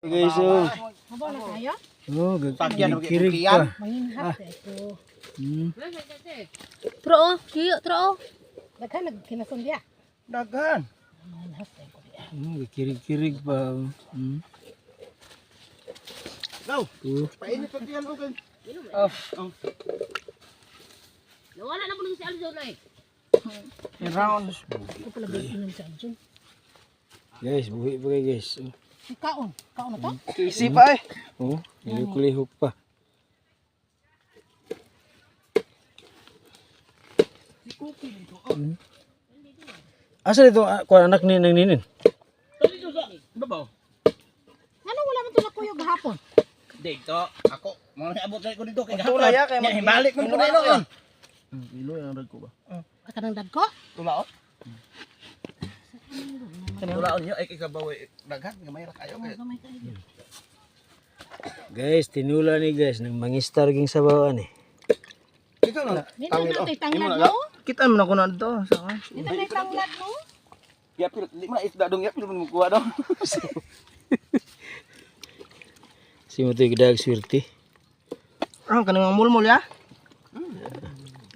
Guys, oh. Mabala tayo? Oh, kirig pa. Mahinhat ito. Tro, kiyo, tro. Daghan kinasun dia. Daghan. Mahinhat ko dia. Kirig pa. Go. Oh. Painit pa diyan okay. Wala na po nung si Aljo na eh. Round. Ito pala bitin ng Samsung. Guys, buhi pa kayo guys. Oh. Kaon na to? Easy pa eh. Oh, nilihok pa. Asa dito kuan anak ni nang ninin? Dito sa babaw. Ano wala man to nakuyog gahapon? Dito ako mo na abot ko dito kay gahapon. Ya hibalik mo ko dito yon. Ilo yang rag ko ba? Kanang dagko? Tulaot. Tulaot niyo ay ikabaw daghan gamay ra kayo kay. Guys, tinula ni guys nang mangistar ging sabawan eh. Dito na. Dito na tay tanglad no? Kita mo na ko na dito sa kan. Dito na tanglad no? Ya pil di mana isda dong ya pil mo kuha dong. Si mo to'y gadag swerte. Ah kanang mulmul ya.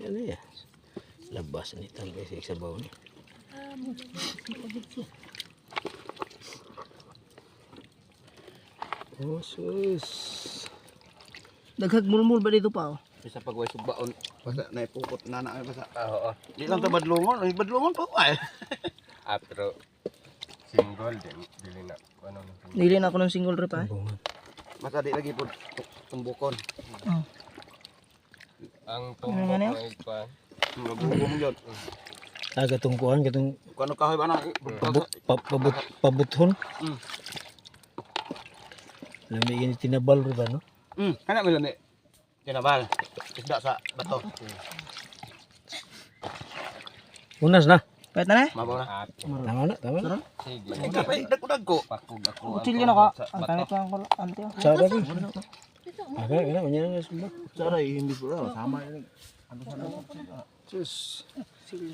Ano ya? Labas ni tang guys sa sabaw ni. Oh, sus. Daghag mulmul ba dito pa oh? Bisa pagway subaon basta na ipukot na basta. Oo. Di lang to badlungon pa ay. Pero single dili na ano Dili na ako ng single rep ay. Bungan. Basta di lagi po tumbukon. ang Ano nga niya? tumbok ay pa Magugong yun. Katong kuan katong Kano kahoy ba na? pabuthon. Mm. Lami gini tinabal ro ba no? Kana mo ni. Tinabal. Isda sa bato. Unas na. Pwede na? Mabaw na. Tama na. sige Ay, kapay, dagko. pakog ako Kutsilyo na ka. Ang tanit lang ko ante. Sada ko. Aga, unya na sumbak. Sara hindi ko sama ini. Sus.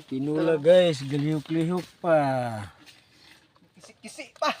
Tinula guys, galihok-lihok pa. Kisi-kisi pa.